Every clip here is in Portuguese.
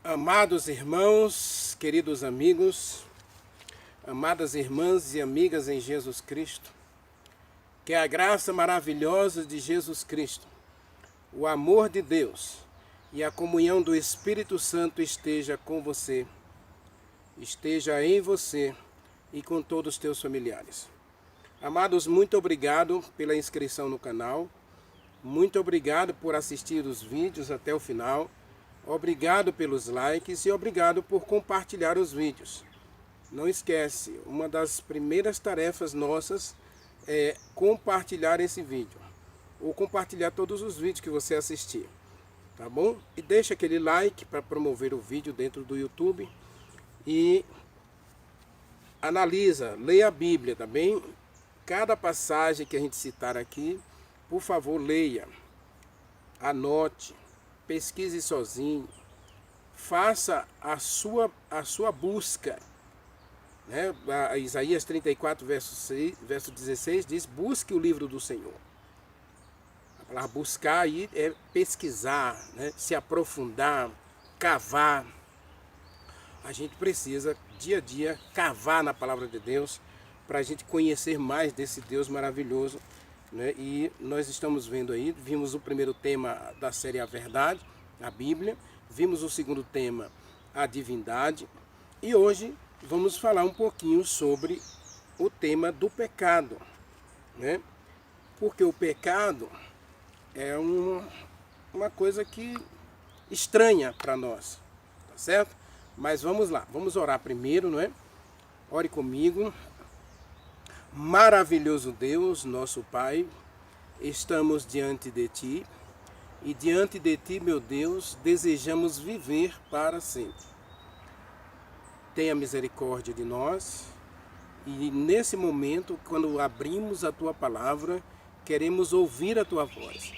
Amados irmãos, queridos amigos, amadas irmãs e amigas em Jesus Cristo, que a graça maravilhosa de Jesus Cristo, o amor de Deus e a comunhão do Espírito Santo esteja com você, esteja em você e com todos os teus familiares. Amados, muito obrigado pela inscrição no canal, muito obrigado por assistir os vídeos até o final. Obrigado pelos likes e obrigado por compartilhar os vídeos. Não esquece, uma das primeiras tarefas nossas é compartilhar esse vídeo. Ou compartilhar todos os vídeos que você assistir. Tá bom? E deixa aquele like para promover o vídeo dentro do YouTube. E analisa, leia a Bíblia, tá bem? Cada passagem que a gente citar aqui, por favor, leia. Anote. Pesquise sozinho, faça a sua busca. Né? Isaías 34, verso 16 diz, busque o livro do Senhor. A palavra buscar aí é pesquisar, né? Se aprofundar, cavar. A gente precisa, dia a dia, cavar na palavra de Deus, para a gente conhecer mais desse Deus maravilhoso. Né? E nós estamos vendo aí, vimos o primeiro tema da série A Verdade, a Bíblia, vimos o segundo tema, a divindade, e hoje vamos falar um pouquinho sobre o tema do pecado, né? Porque o pecado é uma coisa que estranha para nós, tá certo? Mas vamos lá, vamos orar primeiro, não é? Ore comigo. Maravilhoso Deus, nosso Pai, estamos diante de Ti e diante de Ti, meu Deus, desejamos viver para sempre. Tenha misericórdia de nós e nesse momento, quando abrimos a Tua palavra, queremos ouvir a Tua voz.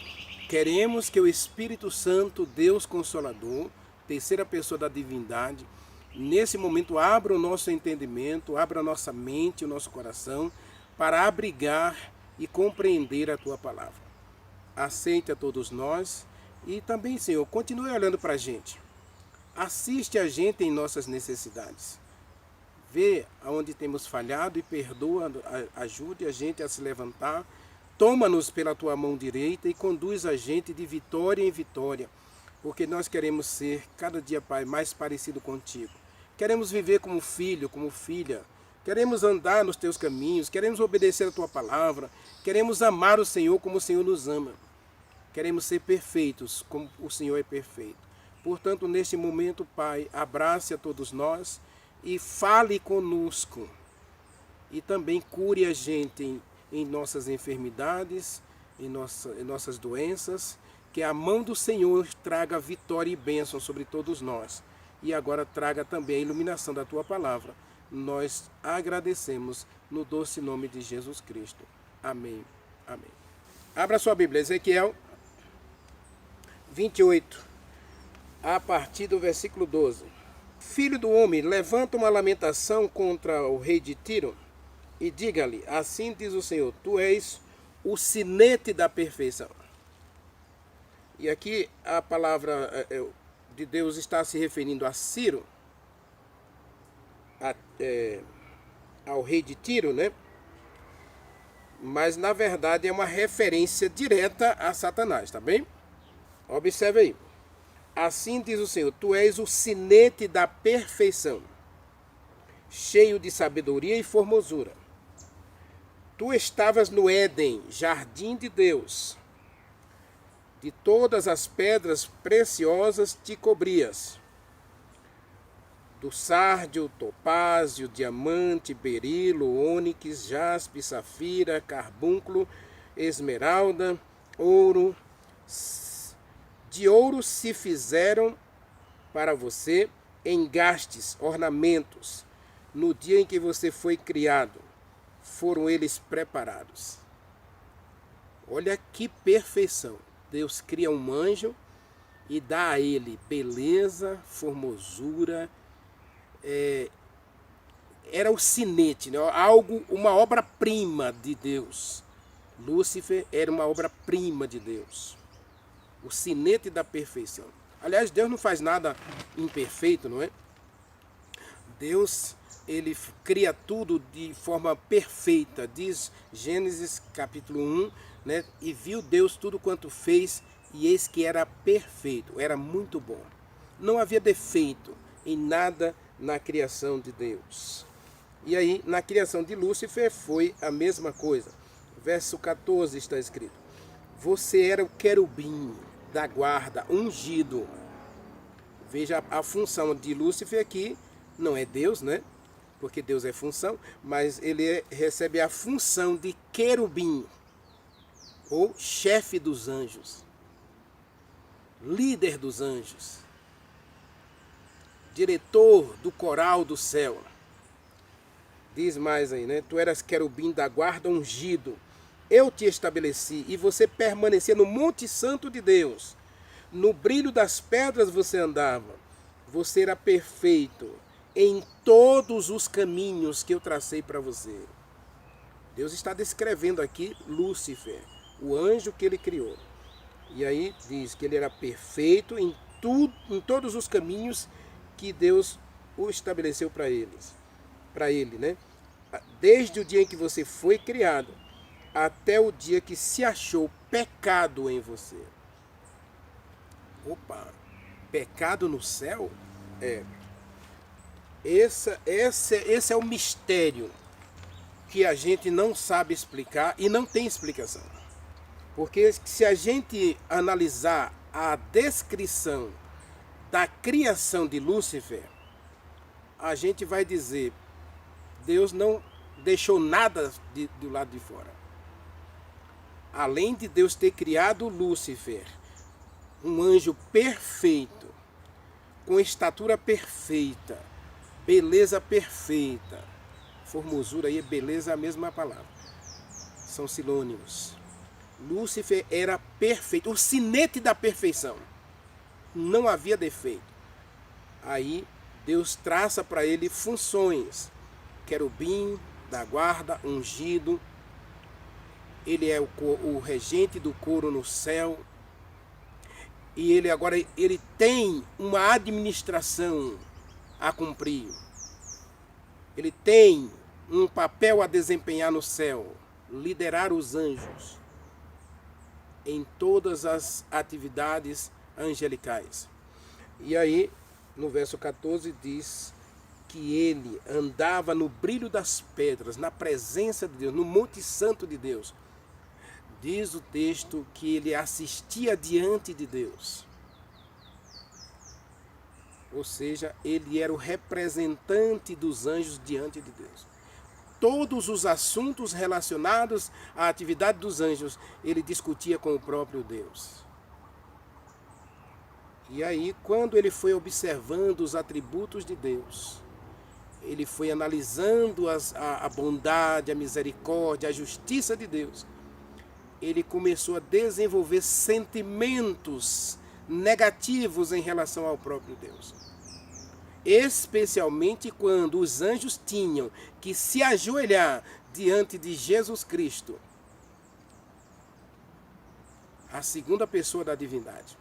Queremos que o Espírito Santo, Deus Consolador, terceira pessoa da divindade, nesse momento abra o nosso entendimento, abra a nossa mente, o nosso coração, para abrigar e compreender a Tua palavra. Aceite a todos nós e também, Senhor, continue olhando para a gente. Assiste a gente em nossas necessidades. Vê aonde temos falhado e perdoa, ajude a gente a se levantar. Toma-nos pela Tua mão direita e conduz a gente de vitória em vitória, porque nós queremos ser cada dia, Pai, mais parecido contigo. Queremos viver como filho, como filha. Queremos andar nos Teus caminhos, queremos obedecer a Tua palavra, queremos amar o Senhor como o Senhor nos ama. Queremos ser perfeitos como o Senhor é perfeito. Portanto, neste momento, Pai, abrace a todos nós e fale conosco. E também cure a gente em nossas enfermidades, em nossas doenças. Que a mão do Senhor traga vitória e bênção sobre todos nós. E agora traga também a iluminação da Tua palavra. Nós agradecemos no doce nome de Jesus Cristo. Amém. Amém. Abra sua Bíblia, Ezequiel 28, a partir do versículo 12. Filho do homem, levanta uma lamentação contra o rei de Tiro e diga-lhe, assim diz o Senhor, tu és o sinete da perfeição. E aqui a palavra de Deus está se referindo a Ciro, ao rei de Tiro, né? Mas na verdade é uma referência direta a Satanás, tá bem? Observe aí. Assim diz o Senhor, tu és o sinete da perfeição, cheio de sabedoria e formosura. Tu estavas no Éden, jardim de Deus. De todas as pedras preciosas te cobrias. Do sárdio, topázio, diamante, berilo, ônix, jaspe, safira, carbúnculo, esmeralda, ouro. De ouro se fizeram para você engastes, ornamentos. No dia em que você foi criado, foram eles preparados. Olha que perfeição. Deus cria um anjo e dá a ele beleza, formosura. Era o sinete, né? Uma obra-prima de Deus. Lúcifer era uma obra-prima de Deus. O sinete da perfeição. Aliás, Deus não faz nada imperfeito, não é? Deus, ele cria tudo de forma perfeita. Diz Gênesis capítulo 1, né? E viu Deus tudo quanto fez, e eis que era perfeito, era muito bom. Não havia defeito em nada na criação de Deus. E aí, na criação de Lúcifer, foi a mesma coisa. Verso 14 está escrito: você era o querubim da guarda, ungido. Veja a função de Lúcifer aqui, não é Deus, né? Porque Deus é função, mas ele recebe a função de querubim, ou chefe dos anjos, líder dos anjos, diretor do coral do céu. Diz mais aí, né? Tu eras querubim da guarda ungido. Eu te estabeleci e você permanecia no Monte Santo de Deus. No brilho das pedras você andava. Você era perfeito em todos os caminhos que eu tracei para você. Deus está descrevendo aqui Lúcifer, o anjo que ele criou. E aí diz que ele era perfeito em todos os caminhos que Deus o estabeleceu para ele, né? Desde o dia em que você foi criado até o dia que se achou pecado em você. Opa, pecado no céu? É. Esse é o mistério que a gente não sabe explicar e não tem explicação. Porque se a gente analisar a descrição da criação de Lúcifer, a gente vai dizer, Deus não deixou nada do lado de fora. Além de Deus ter criado Lúcifer, um anjo perfeito, com estatura perfeita, beleza perfeita. Formosura e beleza é a mesma palavra. São sinônimos. Lúcifer era perfeito, o sinete da perfeição. Não havia defeito. Aí Deus traça para ele funções. Querubim da guarda, ungido. Ele é o regente do coro no céu. E ele tem uma administração a cumprir. Ele tem um papel a desempenhar no céu, liderar os anjos em todas as atividades angelicais. E aí, no verso 14 diz que ele andava no brilho das pedras, na presença de Deus, no Monte Santo de Deus. Diz o texto que ele assistia diante de Deus. Ou seja, ele era o representante dos anjos diante de Deus. Todos os assuntos relacionados à atividade dos anjos, ele discutia com o próprio Deus. E aí, quando ele foi observando os atributos de Deus, ele foi analisando a bondade, a misericórdia, a justiça de Deus, ele começou a desenvolver sentimentos negativos em relação ao próprio Deus. Especialmente quando os anjos tinham que se ajoelhar diante de Jesus Cristo, a segunda pessoa da divindade.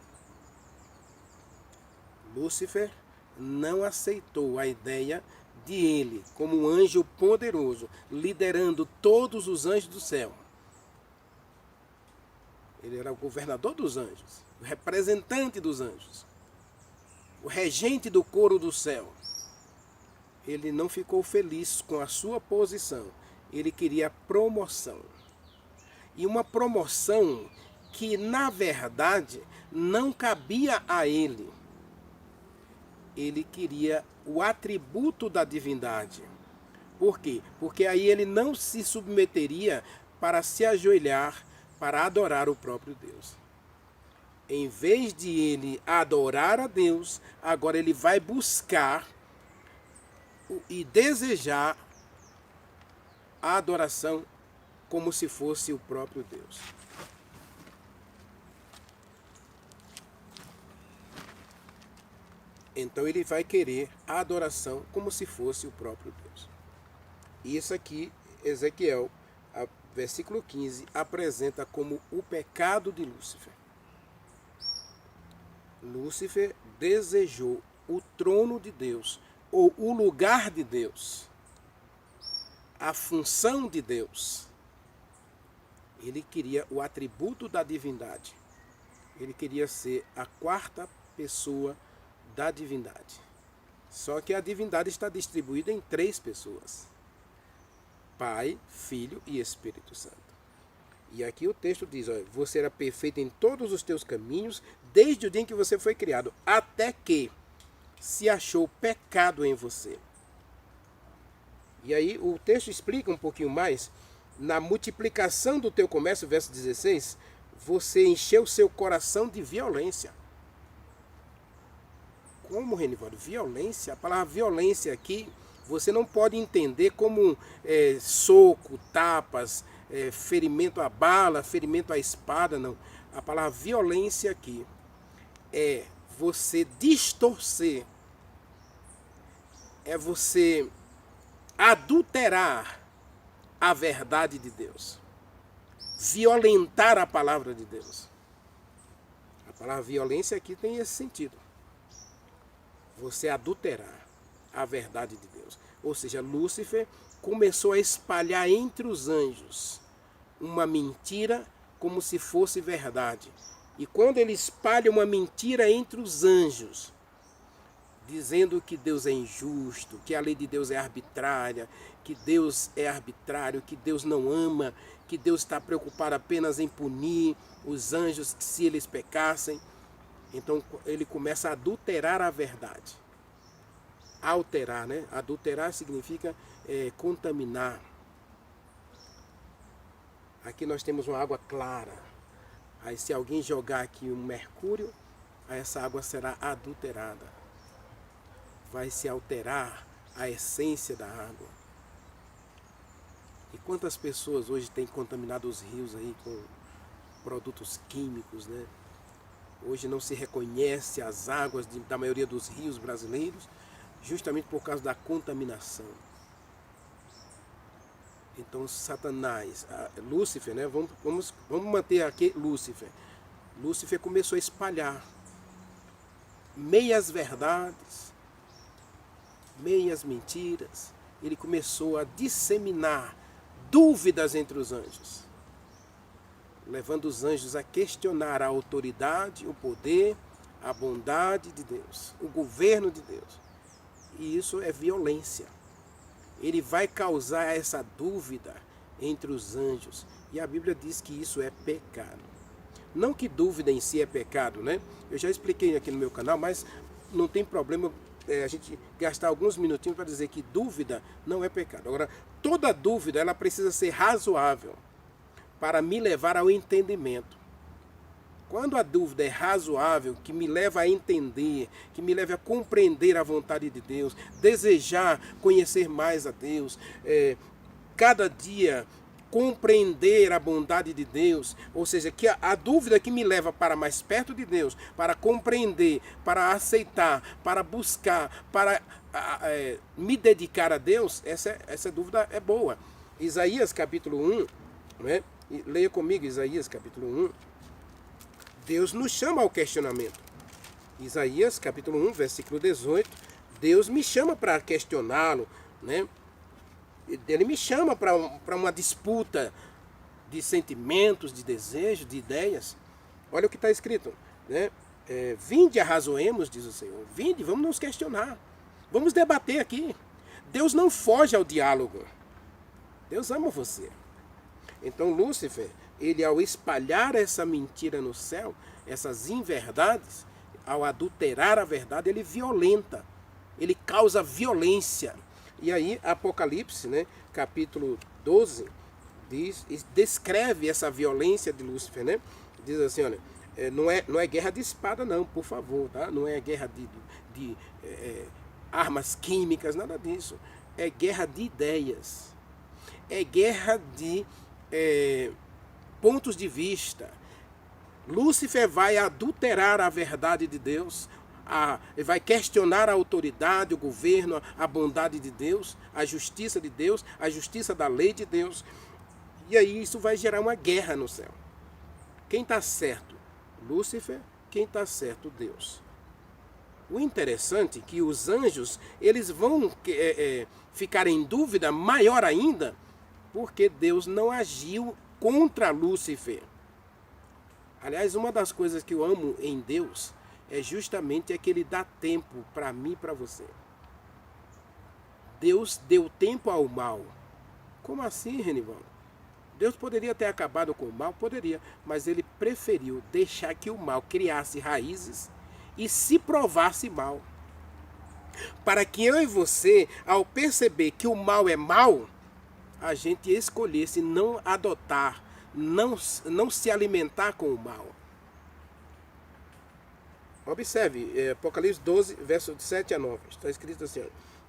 Lúcifer não aceitou a ideia de ele, como um anjo poderoso, liderando todos os anjos do céu. Ele era o governador dos anjos, o representante dos anjos, o regente do coro do céu. Ele não ficou feliz com a sua posição. Ele queria promoção. E uma promoção que, na verdade, não cabia a ele. Ele queria o atributo da divindade. Por quê? Porque aí ele não se submeteria para se ajoelhar, para adorar o próprio Deus. Em vez de ele adorar a Deus, agora ele vai buscar e desejar a adoração como se fosse o próprio Deus. Então ele vai querer a adoração como se fosse o próprio Deus. E isso aqui, Ezequiel, versículo 15, apresenta como o pecado de Lúcifer. Lúcifer desejou o trono de Deus, ou o lugar de Deus, a função de Deus. Ele queria o atributo da divindade. Ele queria ser a quarta pessoa da divindade. Só que a divindade está distribuída em 3 pessoas: Pai, Filho e Espírito Santo. E aqui o texto diz, olha, você era perfeito em todos os teus caminhos, desde o dia em que você foi criado, até que se achou pecado em você. E aí o texto explica um pouquinho mais. Na multiplicação do teu comércio, verso 16, você encheu seu coração de violência. Como, Renivaldo? Violência? A palavra violência aqui, você não pode entender como soco, tapas, ferimento à bala, ferimento à espada, não. A palavra violência aqui é você distorcer, é você adulterar a verdade de Deus, violentar a palavra de Deus. A palavra violência aqui tem esse sentido. Você adulterar a verdade de Deus. Ou seja, Lúcifer começou a espalhar entre os anjos uma mentira como se fosse verdade. E quando ele espalha uma mentira entre os anjos, dizendo que Deus é injusto, que a lei de Deus é arbitrária, que Deus é arbitrário, que Deus não ama, que Deus está preocupado apenas em punir os anjos se eles pecassem. Então ele começa a adulterar a verdade. Alterar, né? Adulterar significa contaminar. Aqui nós temos uma água clara. Aí se alguém jogar aqui um mercúrio, essa água será adulterada. Vai se alterar a essência da água. E quantas pessoas hoje têm contaminado os rios aí com produtos químicos, né? Hoje não se reconhece as águas da maioria dos rios brasileiros, justamente por causa da contaminação. Então Satanás, Lúcifer, né? Vamos manter aqui Lúcifer. Lúcifer começou a espalhar meias verdades, meias mentiras. Ele começou a disseminar dúvidas entre os anjos, levando os anjos a questionar a autoridade, o poder, a bondade de Deus, o governo de Deus. E isso é violência. Ele vai causar essa dúvida entre os anjos. E a Bíblia diz que isso é pecado. Não que dúvida em si é pecado, né? Eu já expliquei aqui no meu canal, mas não tem problema a gente gastar alguns minutinhos para dizer que dúvida não é pecado. Agora, toda dúvida ela precisa ser razoável para me levar ao entendimento. Quando a dúvida é razoável, que me leva a entender, que me leva a compreender a vontade de Deus, desejar conhecer mais a Deus, cada dia compreender a bondade de Deus, ou seja, que a dúvida que me leva para mais perto de Deus, para compreender, para aceitar, para buscar, para me dedicar a Deus, essa dúvida é boa. Isaías capítulo 1, né? Leia comigo Isaías capítulo 1. Deus nos chama ao questionamento. Isaías capítulo 1, versículo 18. Deus me chama para questioná-lo, né? Ele me chama para uma disputa de sentimentos, de desejos, de ideias. Olha o que está escrito, né? Vinde, arrazoemos, diz o Senhor. Vinde, vamos nos questionar. Vamos debater aqui. Deus não foge ao diálogo. Deus ama você. Então Lúcifer, ele ao espalhar essa mentira no céu, essas inverdades, ao adulterar a verdade, ele violenta, ele causa violência. E aí Apocalipse, né, capítulo 12, descreve essa violência de Lúcifer, né? Diz assim, olha, não é guerra de espada não, por favor, tá? Não é guerra de armas químicas, nada disso. É guerra de ideias, é guerra de pontos de vista. Lúcifer vai adulterar a verdade de Deus, vai questionar a autoridade, o governo, a bondade de Deus, a justiça de Deus, a justiça da lei de Deus. E aí isso vai gerar uma guerra no céu. Quem está certo? Lúcifer, quem está certo? Deus. O interessante é que os anjos, eles vão ficar em dúvida maior ainda, porque Deus não agiu contra Lúcifer. Aliás, uma das coisas que eu amo em Deus é justamente que Ele dá tempo para mim e para você. Deus deu tempo ao mal. Como assim, Renivaldo? Deus poderia ter acabado com o mal? Poderia, mas Ele preferiu deixar que o mal criasse raízes e se provasse mal. Para que eu e você, ao perceber que o mal é mal, a gente escolhesse não adotar, não se alimentar com o mal. Observe, Apocalipse 12, versos 7 a 9. Está escrito assim: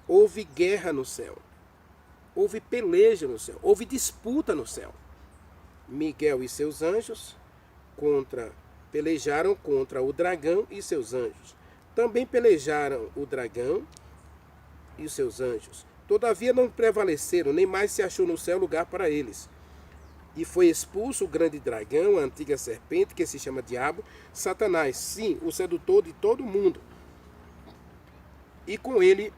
houve guerra no céu, houve peleja no céu, houve disputa no céu. Miguel e seus anjos pelejaram contra o dragão e seus anjos. Também pelejaram o dragão e os seus anjos. Todavia não prevaleceram, nem mais se achou no céu lugar para eles. E foi expulso o grande dragão, a antiga serpente, que se chama Diabo, Satanás, sim, o sedutor de todo mundo. E com ele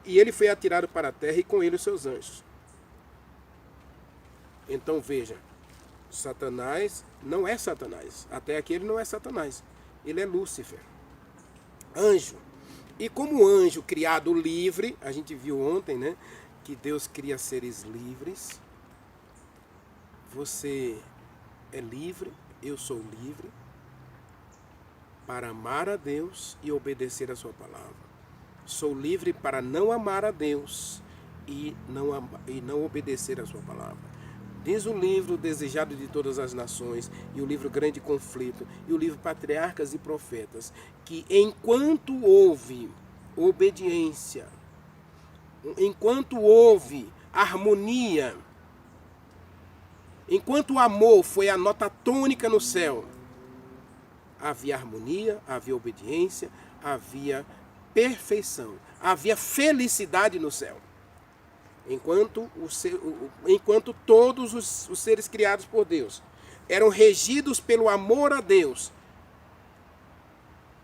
ele foi atirado para a terra, e com ele os seus anjos. Então veja, Satanás não é Satanás. Até aqui ele não é Satanás. Ele é Lúcifer. Anjo. E como anjo criado livre, a gente viu ontem, né, que Deus cria seres livres. Você é livre, eu sou livre para amar a Deus e obedecer a sua palavra. Sou livre para não amar a Deus e não obedecer a sua palavra. Diz o livro Desejado de Todas as Nações e o livro Grande Conflito e o livro Patriarcas e Profetas, que enquanto houve obediência, enquanto houve harmonia, enquanto o amor foi a nota tônica no céu, havia harmonia, havia obediência, havia perfeição, havia felicidade no céu. Enquanto todos os seres criados por Deus eram regidos pelo amor a Deus,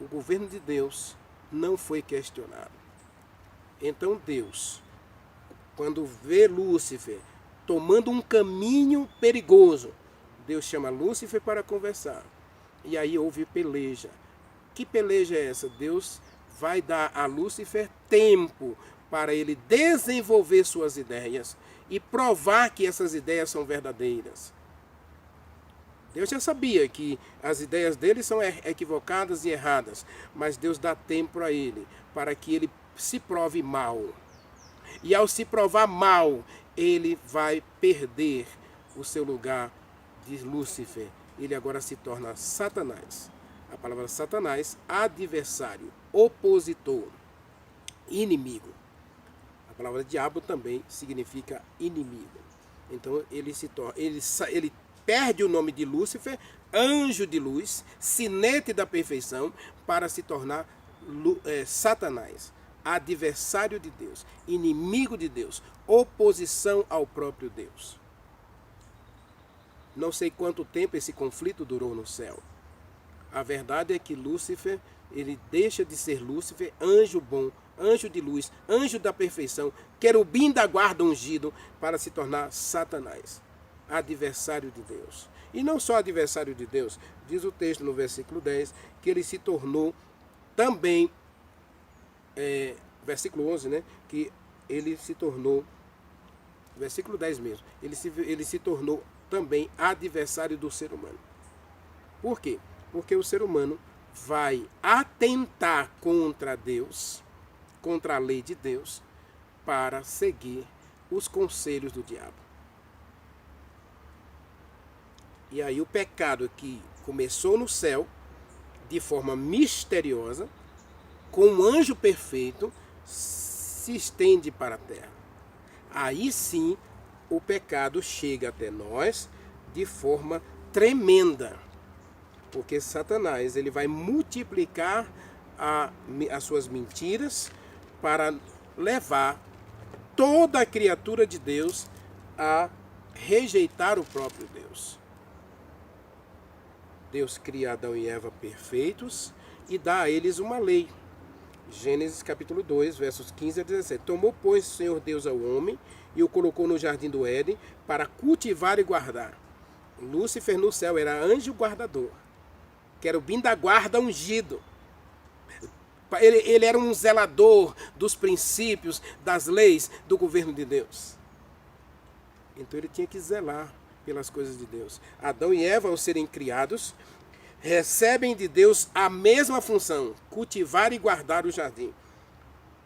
o governo de Deus não foi questionado. Então Deus, quando vê Lúcifer tomando um caminho perigoso, Deus chama Lúcifer para conversar. E aí houve peleja. Que peleja é essa? Deus vai dar a Lúcifer tempo para ele desenvolver suas ideias e provar que essas ideias são verdadeiras. Deus já sabia que as ideias dele são equivocadas e erradas, mas Deus dá tempo a ele para que ele se prove mal. E ao se provar mal, ele vai perder o seu lugar de Lúcifer. Ele agora se torna Satanás. A palavra Satanás, adversário, opositor, inimigo. A palavra diabo também significa inimigo. Então ele perde o nome de Lúcifer, anjo de luz, sinete da perfeição, para se tornar Satanás, adversário de Deus, inimigo de Deus, oposição ao próprio Deus. Não sei quanto tempo esse conflito durou no céu. A verdade é que Lúcifer, ele deixa de ser Lúcifer, anjo bom, anjo de luz, anjo da perfeição, querubim da guarda ungido, para se tornar Satanás, adversário de Deus. E não só adversário de Deus, diz o texto no versículo 10, que ele se tornou também, versículo 11, né, que ele se tornou, versículo 10 mesmo, ele se tornou também adversário do ser humano. Por quê? Porque o ser humano vai atentar contra Deus, contra a lei de Deus, para seguir os conselhos do diabo. E aí o pecado que começou no céu, de forma misteriosa, com um anjo perfeito, se estende para a terra. Aí sim o pecado chega até nós de forma tremenda. Porque Satanás, ele vai multiplicar as suas mentiras para levar toda a criatura de Deus a rejeitar o próprio Deus. Deus cria Adão e Eva perfeitos e dá a eles uma lei. Gênesis capítulo 2, versos 15 a 17. Tomou, pois, o Senhor Deus ao homem e o colocou no jardim do Éden para cultivar e guardar. Lúcifer no céu era anjo guardador, querubim da guarda ungido. Ele era um zelador dos princípios, das leis, do governo de Deus. Então ele tinha que zelar pelas coisas de Deus. Adão e Eva, ao serem criados, recebem de Deus a mesma função, cultivar e guardar o jardim.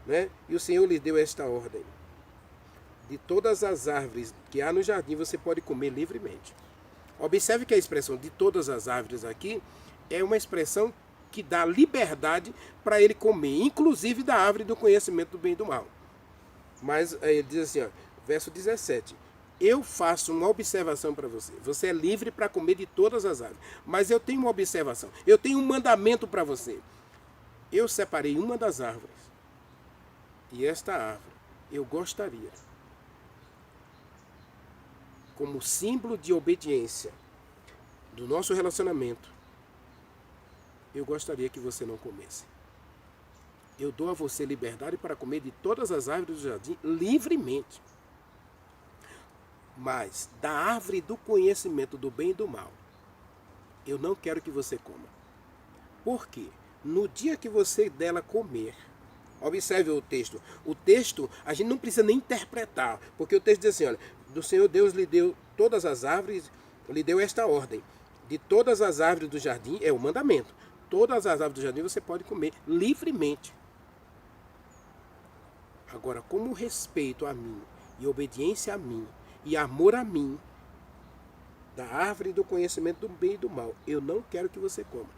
Né? E o Senhor lhes deu esta ordem: de todas as árvores que há no jardim você pode comer livremente. Observe que a expressão de todas as árvores aqui é uma expressão que dá liberdade para ele comer, inclusive da árvore do conhecimento do bem e do mal. Mas ele diz assim, ó, verso 17: eu faço uma observação para você. Você é livre para comer de todas as árvores. Mas eu tenho uma observação. Eu tenho um mandamento para você. Eu separei uma das árvores. E esta árvore eu gostaria, como símbolo de obediência do nosso relacionamento, eu gostaria que você não comesse. Eu dou a você liberdade para comer de todas as árvores do jardim livremente. Mas da árvore do conhecimento do bem e do mal, eu não quero que você coma. Por quê? No dia que você dela comer, observe o texto. O texto a gente não precisa nem interpretar, porque o texto diz assim, olha, do Senhor Deus lhe deu todas as árvores, lhe deu esta ordem: de todas as árvores do jardim, é o mandamento, todas as árvores do jardim você pode comer livremente. Agora, como respeito a mim e obediência a mim e amor a mim, da árvore do conhecimento do bem e do mal, eu não quero que você coma.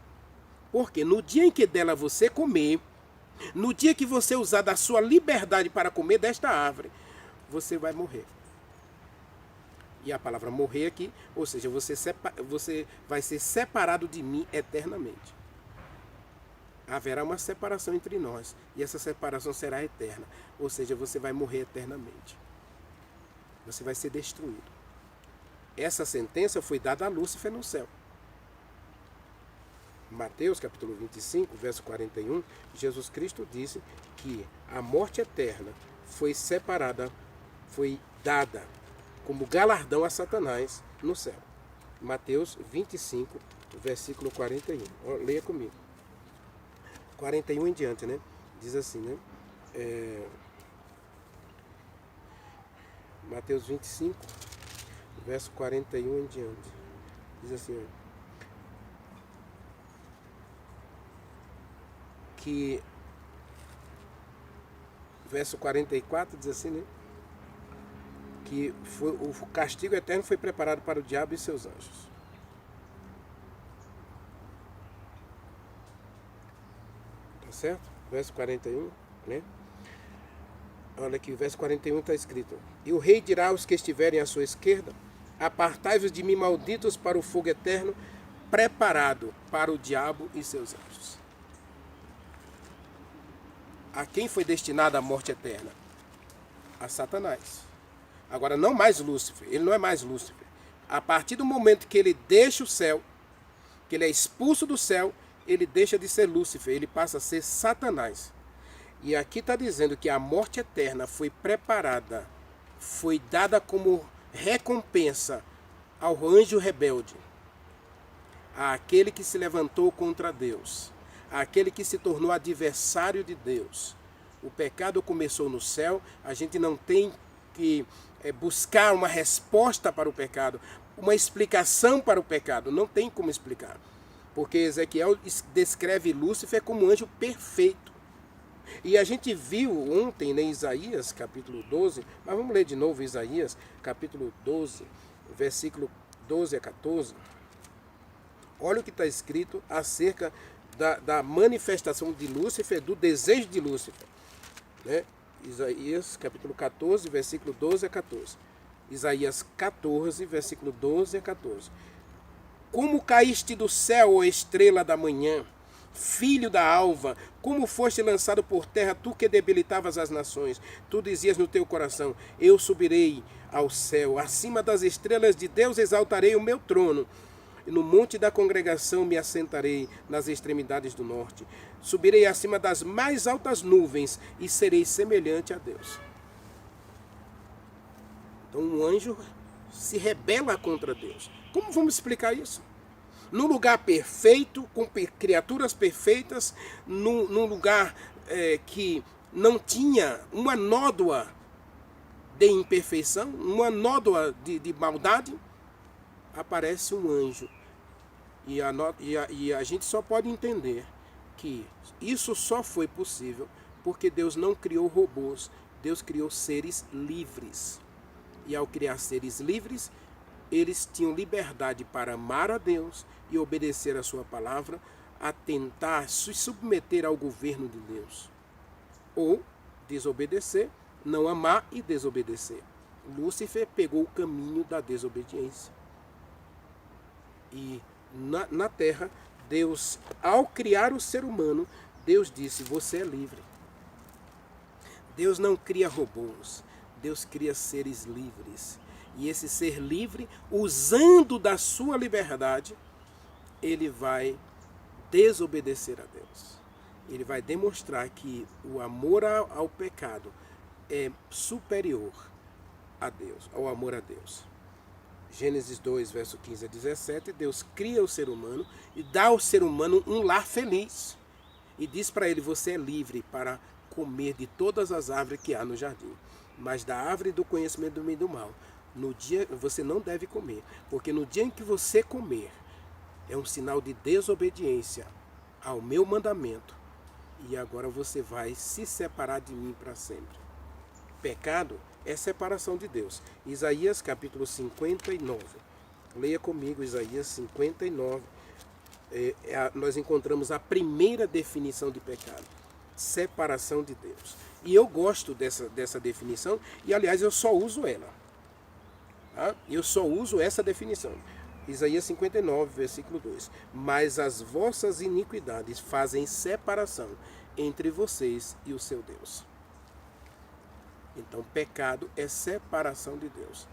Porque no dia em que dela você comer, no dia que você usar da sua liberdade para comer desta árvore, você vai morrer. E a palavra morrer aqui, ou seja, você vai ser separado de mim eternamente. Haverá uma separação entre nós, e essa separação será eterna. Ou seja, você vai morrer eternamente. Você vai ser destruído. Essa sentença foi dada a Lúcifer no céu. Mateus capítulo 25, verso 41, Jesus Cristo disse que a morte eterna foi separada, foi dada como galardão a Satanás no céu. Mateus 25, versículo 41. Leia comigo. 41 em diante, né? Diz assim, né? Mateus 25, verso 41 em diante. Diz assim, ó, que verso 44 diz assim, né? Que o castigo eterno foi preparado para o diabo e seus anjos. Tá certo? Verso 41, né? Olha aqui, verso 41 está escrito: e o rei dirá aos que estiverem à sua esquerda: apartai-vos de mim, malditos, para o fogo eterno, preparado para o diabo e seus anjos. A quem foi destinada a morte eterna? A Satanás. Agora, não mais Lúcifer. Ele não é mais Lúcifer. A partir do momento que ele deixa o céu, que ele é expulso do céu, ele deixa de ser Lúcifer. Ele passa a ser Satanás. E aqui está dizendo que a morte eterna foi preparada, foi dada como recompensa ao anjo rebelde, àquele que se levantou contra Deus, àquele que se tornou adversário de Deus. O pecado começou no céu, a gente não tem que buscar uma resposta para o pecado, uma explicação para o pecado, não tem como explicar. Porque Ezequiel descreve Lúcifer como um anjo perfeito. E a gente viu ontem em Isaías capítulo 12, mas vamos ler de novo Isaías capítulo 12, versículo 12 a 14. Olha o que está escrito acerca da manifestação de Lúcifer, do desejo de Lúcifer. Né? Isaías capítulo 14, versículo 12 a 14. Isaías 14, versículo 12 a 14. Como caíste do céu, ó estrela da manhã, filho da alva, como foste lançado por terra, tu que debilitavas as nações. Tu dizias no teu coração: eu subirei ao céu, acima das estrelas de Deus exaltarei o meu trono. e no monte da congregação me assentarei nas extremidades do norte. Subirei acima das mais altas nuvens e serei semelhante a Deus. Então um anjo se rebela contra Deus. Como vamos explicar isso? Num lugar perfeito, com criaturas perfeitas, num lugar que não tinha uma nódoa de imperfeição, uma nódoa de maldade, aparece um anjo. E a gente só pode entender que isso só foi possível porque Deus não criou robôs, Deus criou seres livres. E ao criar seres livres, eles tinham liberdade para amar a Deus e obedecer a sua palavra, a tentar se submeter ao governo de Deus. Ou desobedecer, não amar e desobedecer. Lúcifer pegou o caminho da desobediência. E na terra, Deus, ao criar o ser humano, Deus disse, você é livre. Deus não cria robôs, Deus cria seres livres. E esse ser livre, usando da sua liberdade, ele vai desobedecer a Deus. Ele vai demonstrar que o amor ao pecado é superior a Deus, ao amor a Deus. Gênesis 2, verso 15 a 17, Deus cria o ser humano e dá ao ser humano um lar feliz. E diz para ele, você é livre para comer de todas as árvores que há no jardim. Mas da árvore do conhecimento do bem e do mal, no dia você não deve comer. Porque no dia em que você comer, é um sinal de desobediência ao meu mandamento. E agora você vai se separar de mim para sempre. Pecado é separação de Deus. Isaías capítulo 59. Leia comigo Isaías 59. Nós encontramos a primeira definição de pecado. Separação de Deus. E eu gosto dessa definição. E aliás eu só uso ela. Tá? Eu só uso essa definição. Isaías 59, versículo 2. Mas as vossas iniquidades fazem separação entre vocês e o seu Deus. Então, pecado é separação de Deus.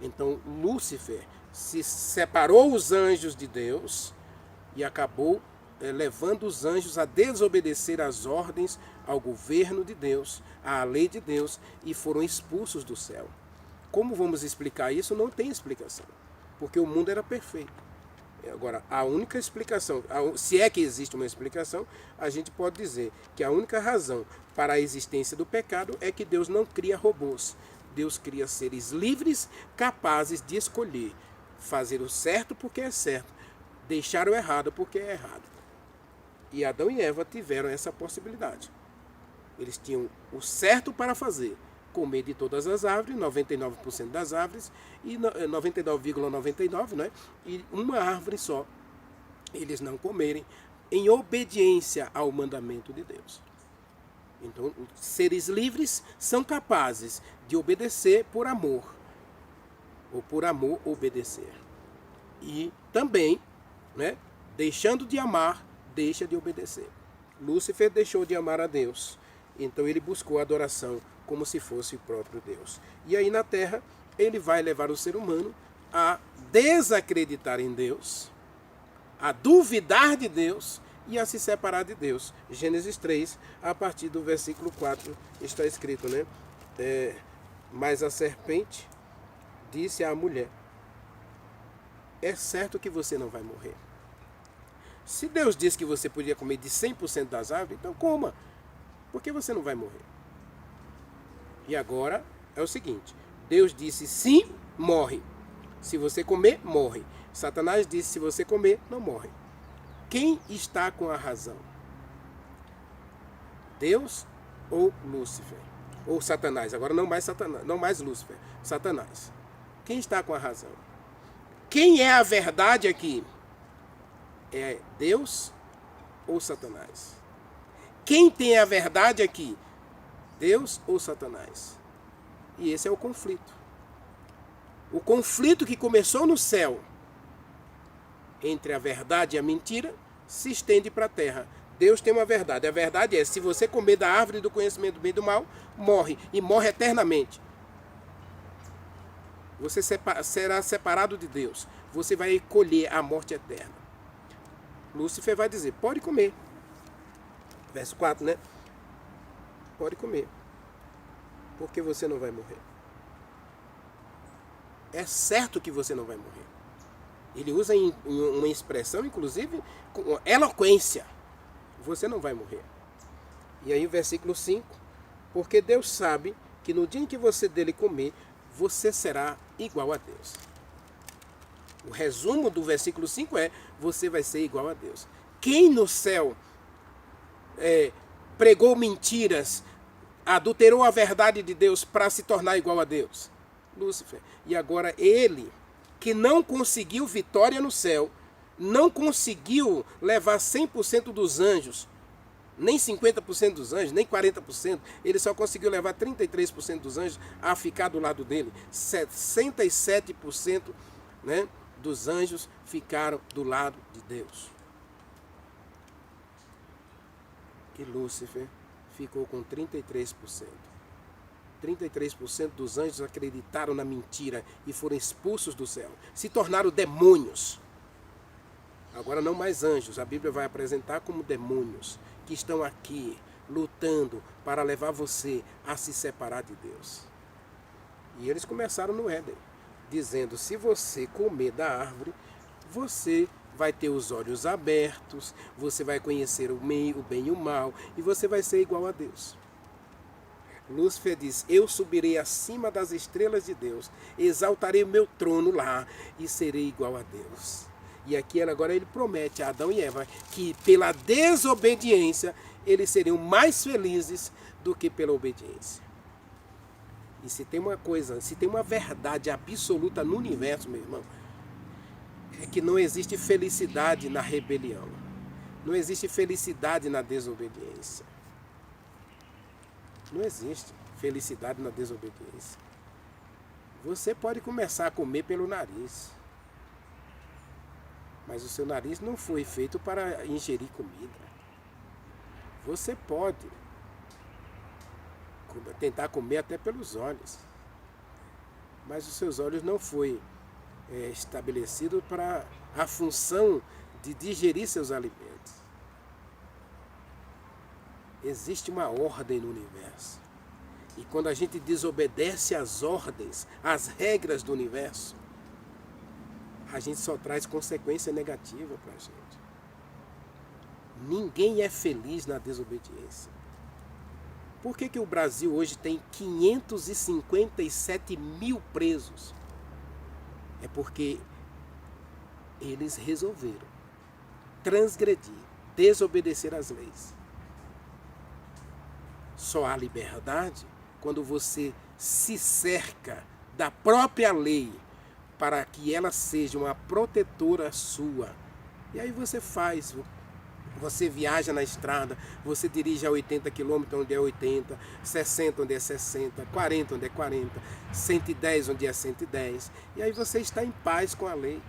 Então, Lúcifer se separou os anjos de Deus e acabou levando os anjos a desobedecer às ordens, ao governo de Deus, à lei de Deus, e foram expulsos do céu. Como vamos explicar isso? Não tem explicação, porque o mundo era perfeito. Agora, a única explicação, se é que existe uma explicação, a gente pode dizer que a única razão para a existência do pecado é que Deus não cria robôs. Deus cria seres livres, capazes de escolher fazer o certo porque é certo, deixar o errado porque é errado. E Adão e Eva tiveram essa possibilidade. Eles tinham o certo para fazer, comer de todas as árvores, 99% das árvores, e 99,99, né? E uma árvore só, eles não comerem, em obediência ao mandamento de Deus. Então, seres livres são capazes de obedecer por amor, ou por amor obedecer. E também, né, deixando de amar, deixa de obedecer. Lúcifer deixou de amar a Deus, então ele buscou a adoração como se fosse o próprio Deus. E aí na terra, ele vai levar o ser humano a desacreditar em Deus, a duvidar de Deus e a se separar de Deus. Gênesis 3, a partir do versículo 4, está escrito, né? Mas a serpente disse à mulher, é certo que você não vai morrer. Se Deus disse que você podia comer de 100% das árvores, então coma, porque você não vai morrer. E agora é o seguinte, Deus disse sim, morre. Se você comer, morre. Satanás disse, se você comer, não morre. Quem está com a razão? Deus ou Lúcifer? Ou Satanás? Agora não mais Satanás, não mais Lúcifer, Satanás. Quem está com a razão? Quem é a verdade aqui? É Deus ou Satanás? Quem tem a verdade aqui? Deus ou Satanás? E esse é o conflito. O conflito que começou no céu entre a verdade e a mentira se estende para a terra. Deus tem uma verdade. A verdade é, se você comer da árvore do conhecimento do bem e do mal, morre. E morre eternamente. Você será separado de Deus. você vai colher a morte eterna. Lúcifer vai dizer, pode comer. Verso 4, né? Pode comer, porque você não vai morrer. É certo que você não vai morrer. Ele usa em uma expressão, inclusive, com eloquência. Você não vai morrer. E aí o versículo 5, porque Deus sabe que no dia em que você dele comer, você será igual a Deus. O resumo do versículo 5 é, você vai ser igual a Deus. Quem no céu pregou mentiras, adulterou a verdade de Deus para se tornar igual a Deus? Lúcifer. E agora ele, que não conseguiu vitória no céu, não conseguiu levar 100% dos anjos, nem 50% dos anjos, nem 40%, ele só conseguiu levar 33% dos anjos a ficar do lado dele. 67%, né, dos anjos ficaram do lado de Deus. E Lúcifer ficou com 33%. 33% dos anjos acreditaram na mentira e foram expulsos do céu. Se tornaram demônios. Agora não mais anjos, a Bíblia vai apresentar como demônios que estão aqui lutando para levar você a se separar de Deus. E eles começaram no Éden, dizendo, se você comer da árvore, você vai ter os olhos abertos, você vai conhecer o bem e o mal, e você vai ser igual a Deus. Lúcifer diz, eu subirei acima das estrelas de Deus, exaltarei o meu trono lá e serei igual a Deus. E aqui agora ele promete a Adão e Eva que pela desobediência eles seriam mais felizes do que pela obediência. E se tem uma coisa, se tem uma verdade absoluta no universo, meu irmão, é que não existe felicidade na rebelião. Não existe felicidade na desobediência. Não existe felicidade na desobediência. Você pode começar a comer pelo nariz, mas o seu nariz não foi feito para ingerir comida. Você pode tentar comer até pelos olhos, mas os seus olhos não foi estabelecido para a função de digerir seus alimentos. Existe uma ordem no universo. E quando a gente desobedece às ordens, às regras do universo, a gente só traz consequência negativa para a gente. Ninguém é feliz na desobediência. Por que o Brasil hoje tem 557 mil presos? É porque eles resolveram transgredir, desobedecer às leis. Só há liberdade quando você se cerca da própria lei para que ela seja uma protetora sua. E aí você faz, você viaja na estrada, você dirige a 80 km onde é 80, 60 onde é 60, 40 onde é 40, 110 onde é 110. E aí você está em paz com a lei.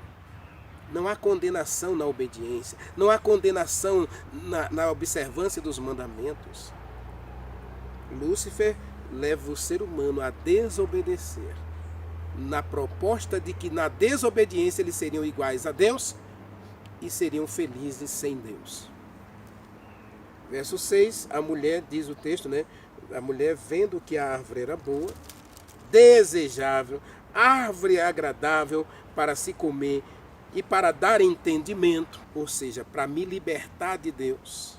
Não há condenação na obediência, não há condenação na observância dos mandamentos. Lúcifer leva o ser humano a desobedecer, na proposta de que na desobediência eles seriam iguais a Deus e seriam felizes sem Deus. Verso 6, a mulher, diz o texto, né? A mulher vendo que a árvore era boa, desejável, árvore agradável para se comer e para dar entendimento, ou seja, para me libertar de Deus,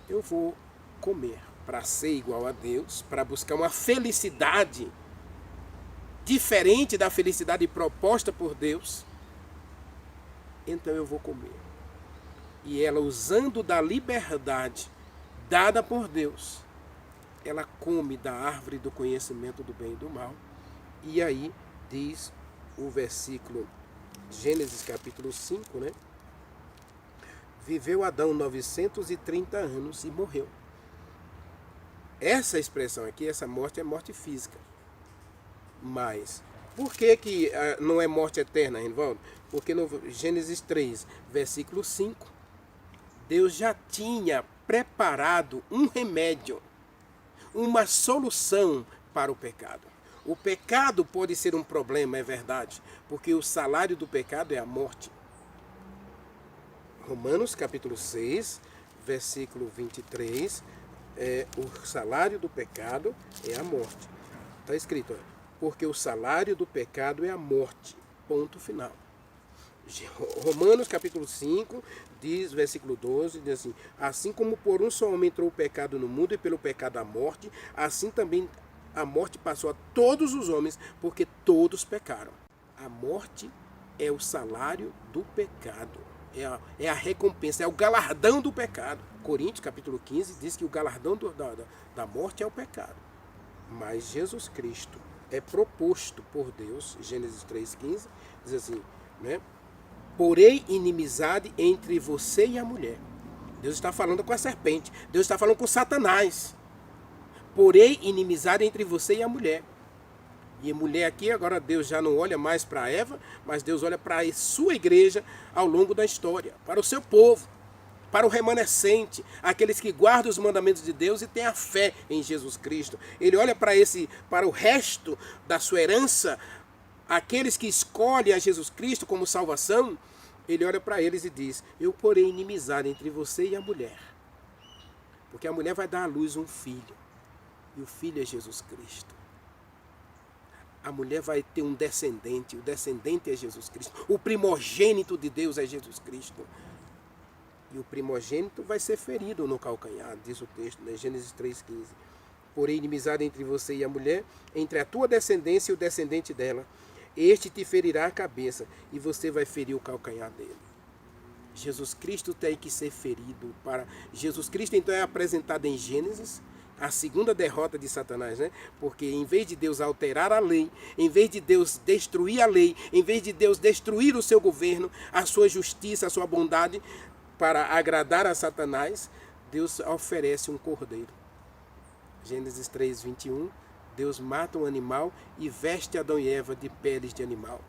eu vou comer para ser igual a Deus, para buscar uma felicidade diferente da felicidade proposta por Deus. Então eu vou comer. E ela, usando da liberdade dada por Deus, ela come da árvore do conhecimento do bem e do mal. E aí diz o versículo, Gênesis capítulo 5, né? Viveu Adão 930 anos e morreu. Essa expressão aqui, essa morte é morte física. Mas, por que não é morte eterna, Reinaldo? Porque no Gênesis 3, versículo 5, Deus já tinha preparado um remédio, uma solução para o pecado. O pecado pode ser um problema, é verdade, porque o salário do pecado é a morte. Romanos capítulo 6, versículo 23, o salário do pecado é a morte. Está escrito, porque o salário do pecado é a morte. Ponto final. Romanos capítulo 5, diz, versículo 12, diz assim como por um só homem entrou o pecado no mundo e pelo pecado a morte, assim também a morte passou a todos os homens, porque todos pecaram. A morte é o salário do pecado, é a recompensa, é o galardão do pecado. Coríntios capítulo 15 diz que o galardão da morte é o pecado. Mas Jesus Cristo é proposto por Deus, Gênesis 3,15, diz assim, né? Porém inimizade entre você e a mulher. Deus está falando com a serpente. Deus está falando com Satanás. Porém inimizade entre você e a mulher. E a mulher aqui, agora Deus já não olha mais para Eva, mas Deus olha para a sua igreja ao longo da história. Para o seu povo. Para o remanescente. Aqueles que guardam os mandamentos de Deus e têm a fé em Jesus Cristo. Ele olha para o resto da sua herança. Aqueles que escolhem a Jesus Cristo como salvação, ele olha para eles e diz, eu porém inimizade entre você e a mulher. Porque a mulher vai dar à luz um filho. E o filho é Jesus Cristo. A mulher vai ter um descendente. O descendente é Jesus Cristo. O primogênito de Deus é Jesus Cristo. E o primogênito vai ser ferido no calcanhar, diz o texto, né? Gênesis 3,15. Porém inimizade entre você e a mulher, entre a tua descendência e o descendente dela. Este te ferirá a cabeça e você vai ferir o calcanhar dele. Jesus Cristo tem que ser ferido. Jesus Cristo então é apresentado em Gênesis, a segunda derrota de Satanás, né? Porque em vez de Deus alterar a lei, em vez de Deus destruir a lei, em vez de Deus destruir o seu governo, a sua justiça, a sua bondade, para agradar a Satanás, Deus oferece um cordeiro. Gênesis 3:21. Deus mata um animal e veste Adão e Eva de peles de animal.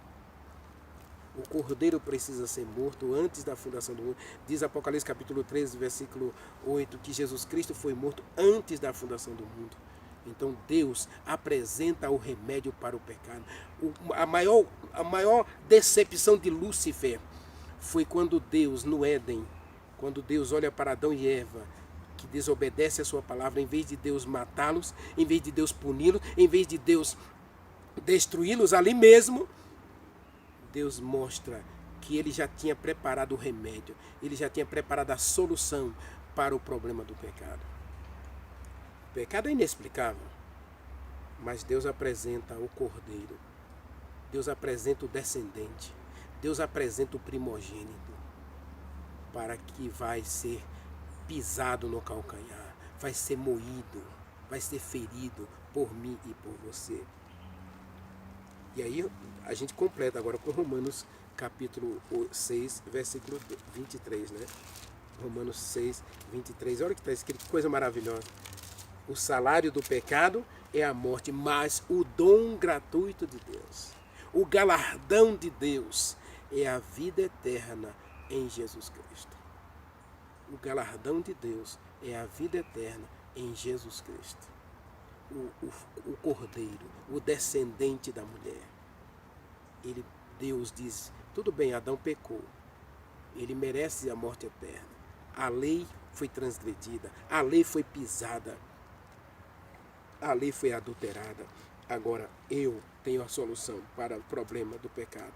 O cordeiro precisa ser morto antes da fundação do mundo. Diz Apocalipse capítulo 13, versículo 8, que Jesus Cristo foi morto antes da fundação do mundo. Então Deus apresenta o remédio para o pecado. A maior decepção de Lúcifer foi quando Deus, no Éden, quando Deus olha para Adão e Eva, que desobedece a sua palavra, em vez de Deus matá-los, em vez de Deus puni-los, em vez de Deus destruí-los ali mesmo, Deus mostra que ele já tinha preparado o remédio, ele já tinha preparado a solução para o problema do pecado. O pecado é inexplicável, mas Deus apresenta o cordeiro, Deus apresenta o descendente, Deus apresenta o primogênito, para que vai ser pisado no calcanhar, vai ser moído, vai ser ferido por mim e por você. E aí a gente completa agora com Romanos capítulo 6, versículo 23, né? Romanos 6, 23, olha o que está escrito, que coisa maravilhosa. O salário do pecado é a morte, mas o dom gratuito de Deus, o galardão de Deus é a vida eterna em Jesus Cristo. O galardão de Deus é a vida eterna em Jesus Cristo. O cordeiro, o descendente da mulher. Deus diz, tudo bem, Adão pecou. Ele merece a morte eterna. A lei foi transgredida, a lei foi pisada, a lei foi adulterada. Agora eu tenho a solução para o problema do pecado.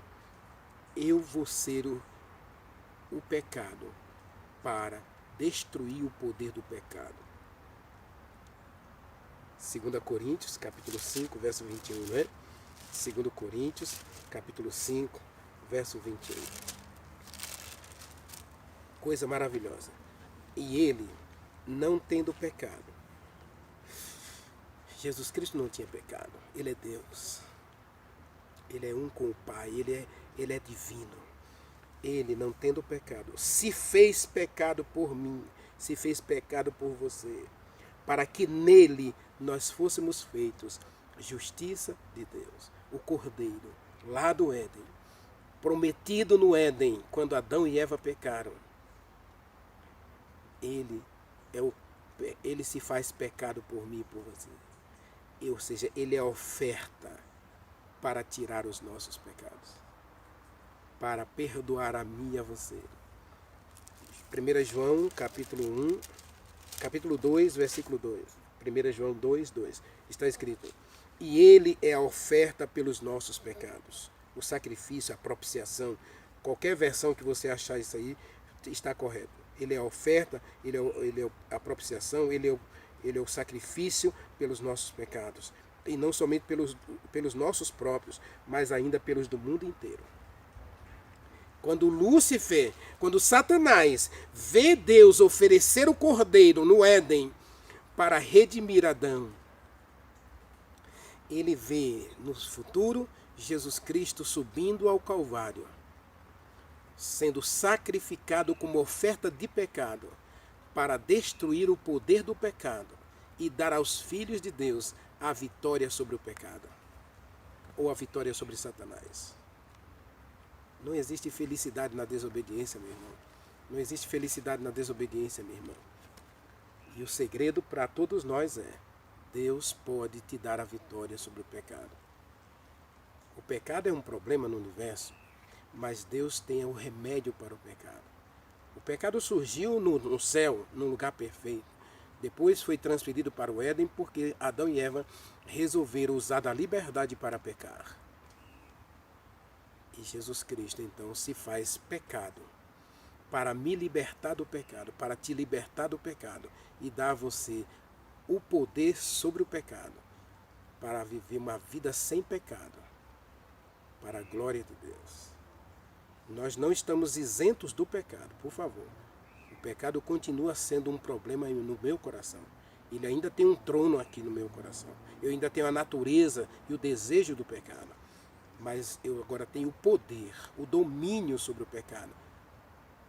Eu vou ser o pecado para destruir o poder do pecado. 2 Coríntios, capítulo 5, verso 21, não é? 2 Coríntios, capítulo 5, verso 21. Coisa maravilhosa. E ele, não tendo pecado, Jesus Cristo não tinha pecado, ele é Deus. Ele é um com o Pai, ele é divino. Ele, não tendo pecado, se fez pecado por mim, se fez pecado por você, para que nele nós fôssemos feitos justiça de Deus. O Cordeiro, lá do Éden, prometido no Éden, quando Adão e Eva pecaram, ele se faz pecado por mim e por você. ou seja, ele é a oferta para tirar os nossos pecados, para perdoar a mim e a você. 1 João, capítulo 2, versículo 2. 1 João 2, 2. Está escrito: e ele é a oferta pelos nossos pecados. O sacrifício, a propiciação, qualquer versão que você achar isso aí, está correto. Ele é a oferta, ele é a propiciação, ele é o sacrifício pelos nossos pecados. E não somente pelos nossos próprios, mas ainda pelos do mundo inteiro. Quando Lúcifer, quando Satanás vê Deus oferecer o cordeiro no Éden para redimir Adão, ele vê no futuro Jesus Cristo subindo ao Calvário, sendo sacrificado como oferta de pecado, para destruir o poder do pecado e dar aos filhos de Deus a vitória sobre o pecado, ou a vitória sobre Satanás. Não existe felicidade na desobediência, meu irmão. Não existe felicidade na desobediência, minha irmã. E o segredo para todos nós é: Deus pode te dar a vitória sobre o pecado. O pecado é um problema no universo, mas Deus tem o remédio para o pecado. O pecado surgiu no céu, num lugar perfeito. Depois foi transferido para o Éden porque Adão e Eva resolveram usar da liberdade para pecar. E Jesus Cristo, então, se faz pecado para me libertar do pecado, para te libertar do pecado e dar a você o poder sobre o pecado, para viver uma vida sem pecado, para a glória de Deus. Nós não estamos isentos do pecado, por favor. O pecado continua sendo um problema no meu coração. Ele ainda tem um trono aqui no meu coração. Eu ainda tenho a natureza e o desejo do pecado. Mas eu agora tenho o poder, o domínio sobre o pecado.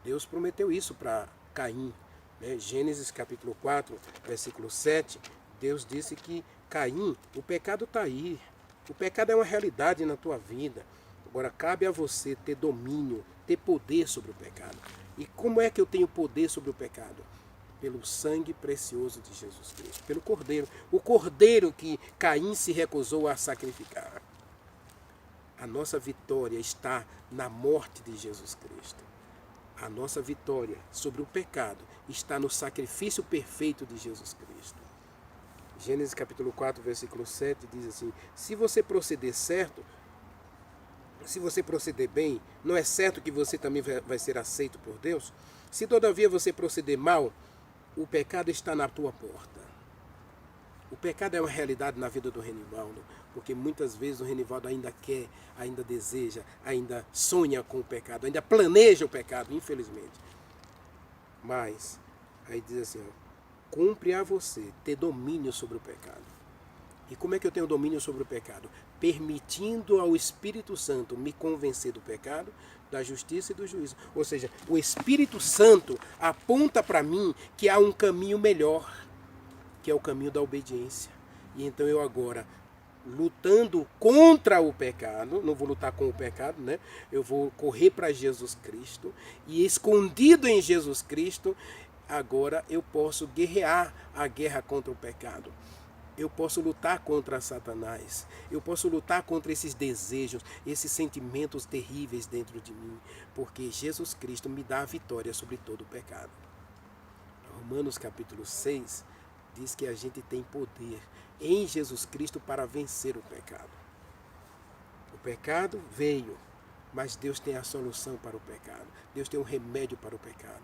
Deus prometeu isso para Caim. Né? Gênesis capítulo 4, versículo 7, Deus disse que Caim, o pecado está aí. O pecado é uma realidade na tua vida. Agora cabe a você ter domínio, ter poder sobre o pecado. E como é que eu tenho poder sobre o pecado? Pelo sangue precioso de Jesus Cristo, pelo Cordeiro. O Cordeiro que Caim se recusou a sacrificar. A nossa vitória está na morte de Jesus Cristo. A nossa vitória sobre o pecado está no sacrifício perfeito de Jesus Cristo. Gênesis capítulo 4, versículo 7 diz assim: se você proceder certo, se você proceder bem, não é certo que você também vai ser aceito por Deus? Se todavia você proceder mal, o pecado está na tua porta. O pecado é uma realidade na vida do Renivaldo, porque muitas vezes o Renivaldo ainda quer, ainda deseja, ainda sonha com o pecado, ainda planeja o pecado, infelizmente. Mas, aí diz assim, ó, cumpre a você ter domínio sobre o pecado. E como é que eu tenho domínio sobre o pecado? Permitindo ao Espírito Santo me convencer do pecado, da justiça e do juízo. Ou seja, o Espírito Santo aponta para mim que há um caminho melhor, que é o caminho da obediência. E então eu agora, lutando contra o pecado, não vou lutar com o pecado, né? Eu vou correr para Jesus Cristo, e escondido em Jesus Cristo, agora eu posso guerrear a guerra contra o pecado. Eu posso lutar contra Satanás. Eu posso lutar contra esses desejos, esses sentimentos terríveis dentro de mim, porque Jesus Cristo me dá a vitória sobre todo o pecado. Romanos capítulo 6 diz que a gente tem poder em Jesus Cristo para vencer o pecado. O pecado veio, mas Deus tem a solução para o pecado. Deus tem um remédio para o pecado.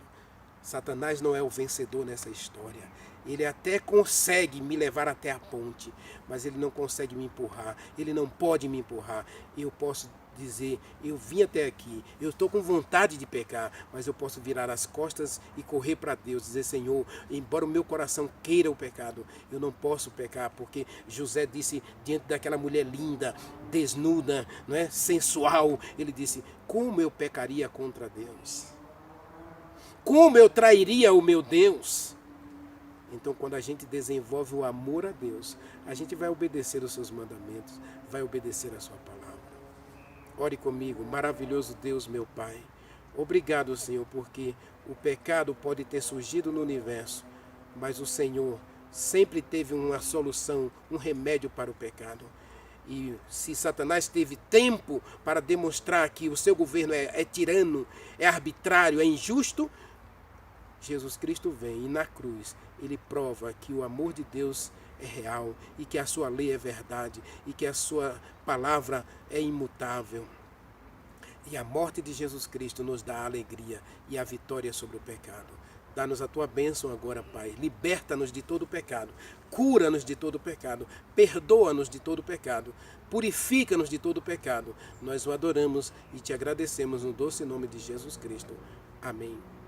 Satanás não é o vencedor nessa história. Ele até consegue me levar até a ponte, mas ele não consegue me empurrar. Ele não pode me empurrar. Eu posso dizer, eu vim até aqui, eu estou com vontade de pecar, mas eu posso virar as costas e correr para Deus, dizer, Senhor, embora o meu coração queira o pecado, eu não posso pecar, porque José disse diante daquela mulher linda, desnuda, não é, sensual, ele disse, como eu pecaria contra Deus? Como eu trairia o meu Deus? Então, quando a gente desenvolve o amor a Deus, a gente vai obedecer os seus mandamentos, vai obedecer a sua palavra. Ore comigo, maravilhoso Deus, meu Pai. Obrigado, Senhor, porque o pecado pode ter surgido no universo, mas o Senhor sempre teve uma solução, um remédio para o pecado. E se Satanás teve tempo para demonstrar que o seu governo é tirano, é arbitrário, é injusto, Jesus Cristo vem e na cruz ele prova que o amor de Deus é real e que a sua lei é verdade e que a sua palavra é imutável. E a morte de Jesus Cristo nos dá a alegria e a vitória sobre o pecado. Dá-nos a tua bênção agora, Pai. Liberta-nos de todo o pecado. Cura-nos de todo o pecado. Perdoa-nos de todo o pecado. Purifica-nos de todo o pecado. Nós o adoramos e te agradecemos no doce nome de Jesus Cristo. Amém.